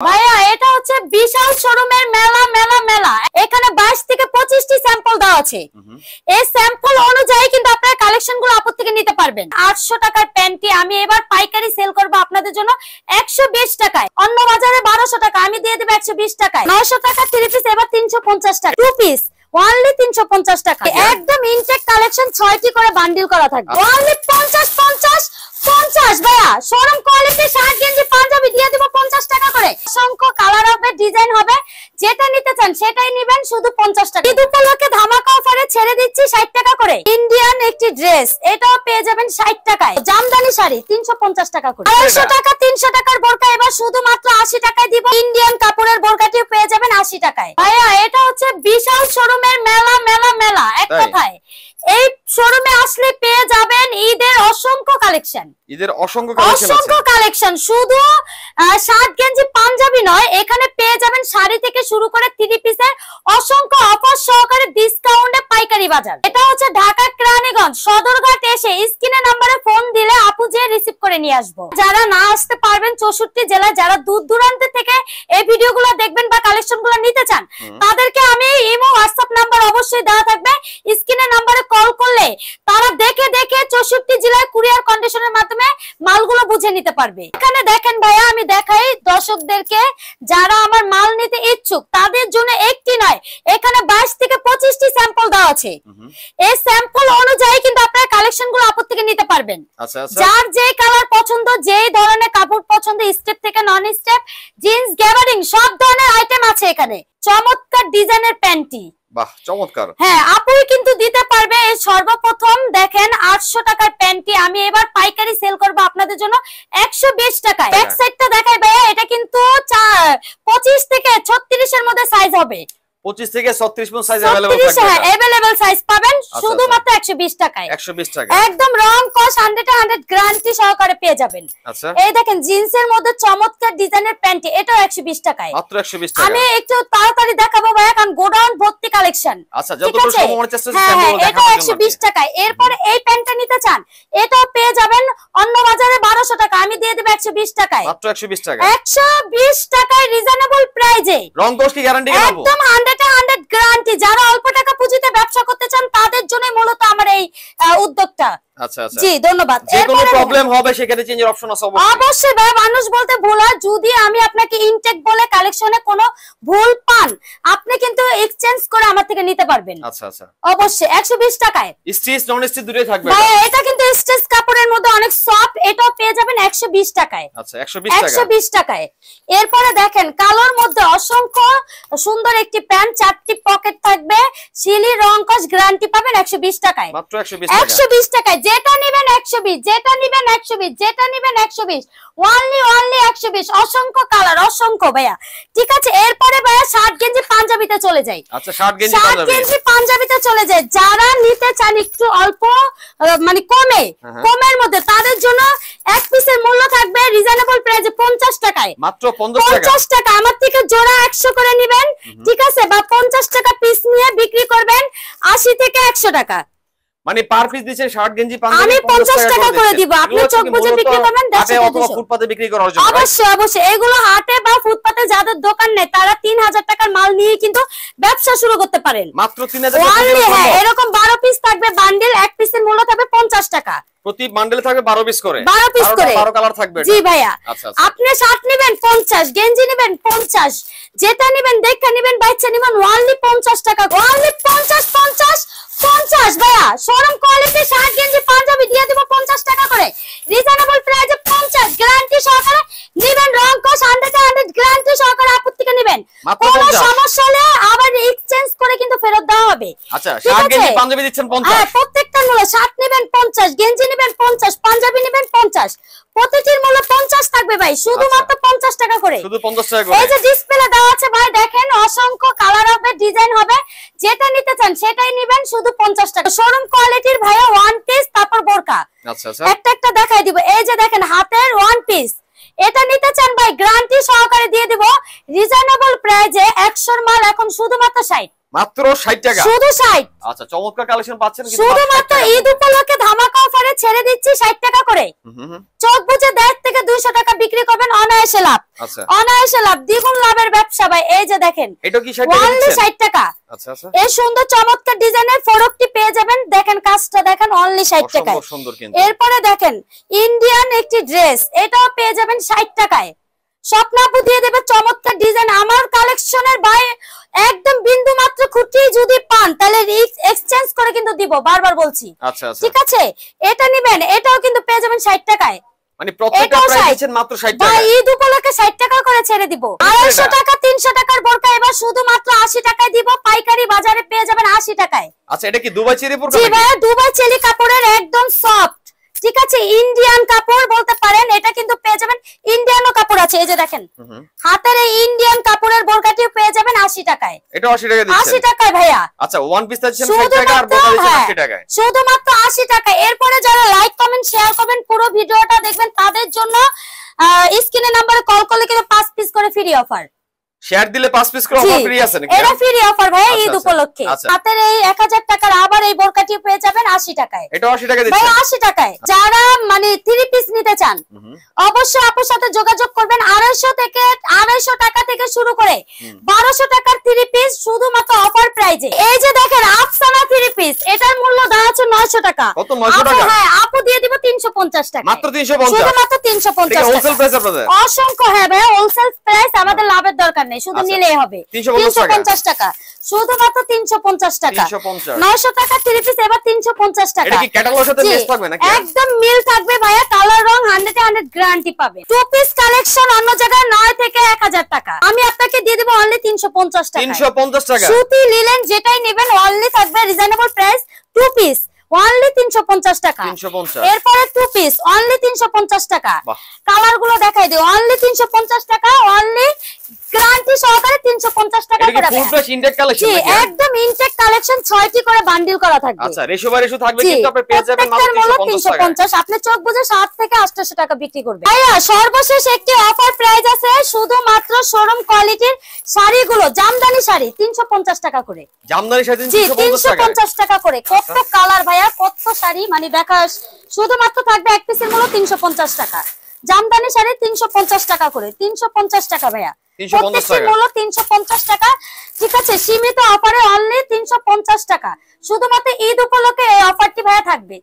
ভাইয়া এটা হচ্ছে বিশাল শোরুমের মেলা মেলা মেলা। এখানে 22 থেকে 25টি স্যাম্পল দেওয়া আছে। এই স্যাম্পল অনুযায়ী কিন্তু আপনারা কালেকশনগুলো আপর থেকে নিতে পারবেন। 800 টাকার প্যান্টি আমি এবার পাইকারি সেল করব আপনাদের জন্য 120 টাকায়। অন্য বাজারে 1200 টাকা, আমি দিয়ে দেব 120 টাকায়। 900 টাকা 3 পিস এবার 350 টাকা, 2 পিস অনলি 350 টাকা। একদম ইনটেক কালেকশন 6টি করে বান্ডিল করা থাকবে। অনলি 50 50 50 ভাইয়া। শোরুম কোয়ালিটি শার্ট গেঞ্জি পাঞ্জাবি দিয়ে দেব 50 টাকা করে। অসংখ্য কালার হবে, ডিজাইন হবে, যেটা নিতে চান সেটাই নেবেন শুধু 50 টাকা। ঈদ উপলক্ষে ধামাকা অফারে ছেড়ে দিচ্ছি 60 টাকা করে। ইন্ডিয়ান একটি ড্রেস, এটাও পেয়ে যাবেন 60 টাকায়। জামদানি শাড়ি 350 টাকা করে। 250 টাকা 300 টাকার বোরকা এবার শুধুমাত্র 80 টাকায় দিব। ইন্ডিয়ান কাপড়ের বোরকাটিও পেয়ে যাবেন 80 টাকায়। ভাইয়া এটা হচ্ছে বিশাল শোরুমের মেলা মেলা মেলা। এক কথায় এই শোরুমে আসলে পেয়ে যাবেন ঈদের অসংখ্য কালেকশন। ঈদের অসংখ্য কালেকশন শুধু শার্ট গেঞ্জি পাঞ্জাবি নয়, এখানে পেয়ে যাবেন শাড়ি থেকে শুরু করে 3 পিসের অসংখ্য অফার সহকারে ডিসকাউন্টে পাইকারি বাজার। এটা হচ্ছে ঢাকা কেরানীগঞ্জ সদরঘাট এসে স্ক্রিনে নম্বরে ফোন দিলে আপু যে রিসিভ করে নিয়ে আসবো। যারা না আসতে পারবেন 64 জেলায়, যারা দূর দূরান্ত থেকে এই ভিডিওগুলো দেখবেন বা কালেকশনগুলো নিতে চান, তাদেরকে আমি ইমো হোয়াটসঅ্যাপ নাম্বার অবশ্যই দেওয়া থাকবে। স্ক্রিনে নম্বরে কল করলে তারা দেখে 64 জেলায় কুরিয়ার কন্ডিশনের মাধ্যমে মালগুলো বুঝে নিতে পারবে। এখানে দেখেন ভাইয়া, আমি দেখাই দর্শকদেরকে, যারা আমার মাল নিতে ইচ্ছুক তাদের জন্য একটি নয়, এখানে 22 থেকে 25টি স্যাম্পল দেওয়া আছে। এই স্যাম্পল অনুযায়ী কিন্তু আপনারা কালেকশনগুলো আপর থেকে নিতে পারবেন। যার যে কালার পছন্দ, যেই ধরনের কাপড় পছন্দ, স্টেপ থেকে নন স্টেপ, জিন্স, গ্যাবারিং সব ধরনের আইটেম আছে এখানে। চমৎকার ডিজাইনের প্যান্টি, বাহ চমৎকার। হ্যাঁ আপুই কিন্তু দিতে পারবে। এই সর্বপ্রথম দেখেন 800 টাকার প্যান্টি আমি এবার পাইকারি সেল করব আপনাদের জন্য 120 টাকায়। ব্যাক সাইডটা দেখাই ভাইয়া, এটা কিন্তু 25 থেকে 36 এর মধ্যে সাইজ হবে। 25 থেকে 36 পর্যন্ত সাইজ अवेलेबल থাকবে। হ্যাঁ अवेलेबल সাইজ পাবেন শুধুমাত্র 120 টাকায়। 120 টাকা একদম রং কস 100 গ্যারান্টি সহকারে পেয়ে যাবেন। আচ্ছা এই দেখেন জিন্সের মধ্যে চমৎকার ডিজাইনের প্যান্টি, এটাও 120 টাকায়। মাত্র 120 টাকা। আমি একটু তাড়াতাড়ি দেখাবো ভাইয়া, কারণ গোডাউন ভর্তি কালেকশন। আচ্ছা যতটুকু সম্ভব চেষ্টা করব দেখানোর জন্য। এটা 120 টাকায়। এরপর এই প্যান্টটা নিতে চান, এটাও পেয়ে যাবেন অন্য বাজারে 1200 টাকা, আমি দিয়ে দেব 120 টাকায়। মাত্র 120 টাকা। 120 টাকায় রিজনেবল প্রাইজে। রং দোষ কি গ্যারান্টি দেব? একদম 100 গ্যারান্টি। যারা অল্প টাকা পুঁজিতে ব্যবসা করতে চান তাদের জন্য মূলত আমার এই উদ্যোগটা। আচ্ছা আচ্ছা জি ধন্যবাদ। যে কোনো প্রবলেম হবে সেখানে চেঞ্জের অপশন আছে অবশ্যই। অবশ্যই ভাই, মানুষ বলতে ভুল হয়। যদি আমি আপনাকে ইনটেক বলে কালেকশনে কোনো ভুল পান, আপনি কিন্তু এক্সচেঞ্জ করে আমার থেকে নিতে পারবেন। আচ্ছা আচ্ছা অবশ্যই 120 টাকায়। স্টিচ নন স্টিচ দুটোই থাকবে। ভাই এটা কিন্তু স্টিচ কাপড়ের মধ্যে অনেক সফট, এটাও পেয়ে যাবেন 120 টাকায়। আচ্ছা 120 টাকায়। এরপরে দেখেন কালোর মধ্যে অসংখ্য সুন্দর একটি প্যান্ট, 4টি পকেট থাকবে, সিলি রং কস গ্যারান্টি পাবেন 120 টাকায়। মাত্র 120 টাকা। 120 টাকায় যেটা নেবেন 120, যেটা নেবেন 120, যেটা নেবেন 120, অনলি 120। অসংখ্য কালার, অসংখ্য ভাইয়া। ঠিক আছে, এরপরে ভাইয়া শার্ট গেঞ্জি পাঞ্জাবিতে চলে যাই। আচ্ছা শার্ট গেঞ্জি পাঞ্জাবিতে চলে যায়। যারা নিতে চান একটু অল্প মানে কমের মধ্যে, তাদের জন্য এক পিসের মূল্য থাকবে রিজনেবল প্রাইসে 50 টাকায়। মাত্র 50 টাকা। আমার থেকে জোড়া 100 করে নেবেন, ঠিক আছে, বা 50 টাকা পিস নিয়ে বিক্রি করবেন 80 থেকে 100 টাকা। মানে পার পিস দিছে শার্ট গেঞ্জি পাঞ্জাবি আমি 50 টাকা করে দিব। আপনি চোখ বুজে বিক্রি করবেন 150 অথবা ফুটপাতে বিক্রি করার জন্য। অবশ্যই অবশ্যই। এগুলো হাটে বা ফুটপাতে যাদের দোকান নেই তারা 3000 টাকার মাল নিয়ে কিন্তু ব্যবসা শুরু করতে পারেন। মাত্র 3000 টাকা। হ্যাঁ এরকম 12 পিস থাকবে বান্ডেল, এক পিসের মূল্য থাকবে 50 টাকা। প্রতি বান্ডেলে থাকবে 12 পিস করে। 12 পিস করে 12 কালার থাকবে। জি ভাইয়া। আচ্ছা আপনি শার্ট নেবেন 50, গেঞ্জি নেবেন 50, যেটা নেবেন দেখে নেবেন, বাচ্চা নেবেন অনলি 50 টাকা। অনলি 50 50 50 ভাইয়া। শোরুম কোয়ালিটি শার্ট গেঞ্জি পাঞ্জাবি দিয়ে দেব 50 টাকা করে। রিজনেবল প্রাইসে 50 গ্যারান্টি সহকারে নেবেন। রং কস 100 গ্যারান্টি সহকারে আপত্তি থেকে নেবেন। কোনো সমস্যা হলে আবার এক্সচেঞ্জ করে কিন্তু ফেরত দেওয়া হবে। আচ্ছা শার্ট গেঞ্জি পাঞ্জাবি দিচ্ছেন 50। হ্যাঁ প্রত্যেকটা মূল্য, শার্ট নেবেন 50, গেঞ্জি নেবেন 50, পাঞ্জাবি নেবেন 50, প্রতিটির মূল্য 50 থাকবে ভাই, শুধুমাত্র 50 টাকা করে। শুধু 50 টাকা করে। এই যে ডিসপ্লে দেওয়া আছে ভাই, দেখেন অসংখ্য কালার হবে, ডিজাইন হবে, যেটা নিতে চান সেটাই নেবেন শুধু 50 টাকা। শোরুম কোয়ালিটির ভাইয়া ওয়ান পিস তারপর বোরকা। আচ্ছা আচ্ছা একটা একটা দেখাই দিব। এই যে দেখেন হাতের ওয়ান পিস, এটা নিতে চান ভাই গ্যারান্টি সহকারে দিয়ে দিব রিজনেবল প্রাইসে। 100 মাল এখন শুধুমাত্র 60। মাত্র 60 টাকা, শুধু 60। আচ্ছা চমৎকার কালেকশন পাচ্ছেন কিন্তু শুধুমাত্র ঈদ উপলক্ষে ধামাকা অফারে ছেড়ে দিচ্ছি 60 টাকা করে। চোখ বুঝে 1.5 থেকে 200 টাকা বিক্রি করবেন, অনায়াসে লাভ। আচ্ছা অনায়াসে লাভ, দ্বিগুণ লাভের ব্যবসা ভাই। এই যে দেখেন, এটা কি 60 টাকা অনলি দিচ্ছেন? 60 টাকা। আচ্ছা আচ্ছা, এই সুন্দর চমৎকার ডিজাইনের ফরকটি পেয়ে যাবেন। দেখেন কাজটা দেখেন, অনলি 60 টাকায়। অসম্ভব সুন্দর কিন্তু। এরপরে দেখেন ইন্ডিয়ান একটি ড্রেস, এটাও পেয়ে যাবেন 60 টাকায়। স্বপ্নাপু দিয়ে দেবে চমৎকার ডিজাইন। আমার কালেকশনের ভাই একদম বিন্দু মাত্র খুঁটি যদি পান তাহলে এক্সচেঞ্জ করে কিন্তু দিব, বারবার বলছি। আচ্ছা আচ্ছা, ঠিক আছে, এটা নিবেন, এটাও কিন্তু পেয়ে যাবেন 60 টাকায়। মানে প্রত্যেকটা প্রাইস দিচ্ছেন মাত্র 60 টাকা। ভাই ঈদ উপলক্ষে 60 টাকা করে ছেড়ে দিব। 250 টাকা 300 টাকার বোরকা এবার শুধুমাত্র 80 টাকায় দিব। পাইকারি বাজারে পেয়ে যাবেন 80 টাকায়। আচ্ছা, এটা কি দুবাই চেরি বোরকা জি নাকি? ভাই, দুবাই চেলি কাপড়ের একদম সফট, ঠিক আছে, ইন্ডিয়ান কাপড় বলতে পারেন। এটা কিন্তু পেয়ে যাবেন, ইন্ডিয়ানও কাপড় আছে। এই যে দেখেন হাতের এই ইন্ডিয়ান কাপড়ের বোরকাটিও পেয়ে যাবেন 80 টাকায়। এটা 80 টাকা দিচ্ছেন? 80 টাকায় ভাইয়া। আচ্ছা, ওয়ান পিস দিচ্ছেন 60 টাকা আর বোরকা দিচ্ছেন 80 টাকায়। শুধুমাত্র 80 টাকা। এরপরে যারা লাইক কমেন্ট শেয়ার করবেন, পুরো ভিডিওটা দেখবেন, তাদের জন্য স্ক্রিনের নম্বরে কল করলে কিন্তু 5 পিস করে ফ্রি অফার। শেয়ার দিলে 5 পিস করে অফার ফ্রি আছে নাকি? এটা ফ্রি অফার ভাই ঈদ আচ্ছা, উপলক্ষে। আচ্ছা। হাতের এই 1000 টাকার আবার এই বোরকাটি পেয়ে যাবেন 80 টাকায়। এটা 80 টাকা ভাই দিচ্ছেন? 80 টাকায়। যারা মানে 3 পিস নিতে চান অবশ্যই আপুর সাথে যোগাযোগ করবেন। 250 টাকা থেকে শুরু করে 1200 টাকার 3 পিস শুধুমাত্র অফার প্রাইজে। এই যে দেখেন আফসানা 3 পিস, এটার মূল্য দেওয়া আছে 900 টাকা। কত 900 টাকা? হ্যাঁ, আপু দিয়ে দিব 350 টাকা। মাত্র 350? শুধুমাত্র 350 এটা টাকা। হোলসেল প্রাইস আপনাদের? অসংখ্য, হ্যাঁ ভাই, হোলসেল প্রাইস, আমাদের লাভের দরকার নেই, শুধু আচ্ছা, নিলেই হবে। 350 টাকা, শুধুমাত্র 350 টাকা। 350 900 টাকা 3 পিস এবার 350 টাকা। এটা কি ক্যাটালগের সাথে মিক্স থাকবে নাকি? একদম মিল থাকবে ভাইয়া, কালার রং 100 গ্যারান্টি পাবে। 2 পিস কালেকশন অন্য জায়গায় 9 থেকে 1000 টাকা, আমি আপনাকে দিয়ে দেব অনলি 350 টাকা। 350 টাকা? সুতি লিলেন যেটাই নেবেন অনলি থাকবে রিজনেবল প্রাইস। 2 পিস অনলি 350 টাকা। 350। এরপরে 2 পিস অনলি 350 টাকা। বাহ, কালার গুলো দেখাই দিই, অনলি 350 টাকা, অনলি গ্যারান্টি সহকারে 350 টাকা এটা কি করে। ফুল ফ্রেশ ইনটেক কালেকশন জি, নাকি? একদম ইনটেক কালেকশন, 6টি করে বান্ডিল করা থাকবে। আচ্ছা, রেশিও বাই রেশিও থাকবে জি, কিন্তু আপনি পেয়ে যাবেন মাত্র প্রত্যেকটার মূল্য 350 টাকা। 350। আপনি চোখ বুজে 7 থেকে 800 টাকা বিক্রি করবেন। ভাইয়া সর্বশেষ একটি অফার প্রাইস আছে, শুধুমাত্র শোরুম কোয়ালিটির শাড়িগুলো, জামদানি শাড়ি 350 টাকা করে। জামদানি শাড়ি জি, 350 টাকা? 350 টাকা করে। কত কালার ভাইয়া, কত শাড়ি, মানে দেখা। শুধুমাত্র থাকবে এক পিসের মূল্য 350 টাকা। জামদানি শাড়ি 350 টাকা করে। 350 টাকা ভাইয়া, 350 প্রত্যেকটির টাকা। মূল্য 350 টাকা। ঠিক আছে, সীমিত অফারে অনলি 350 টাকা। শুধুমাত্র ঈদ উপলক্ষে এই অফারটি ভাইয়া থাকবে।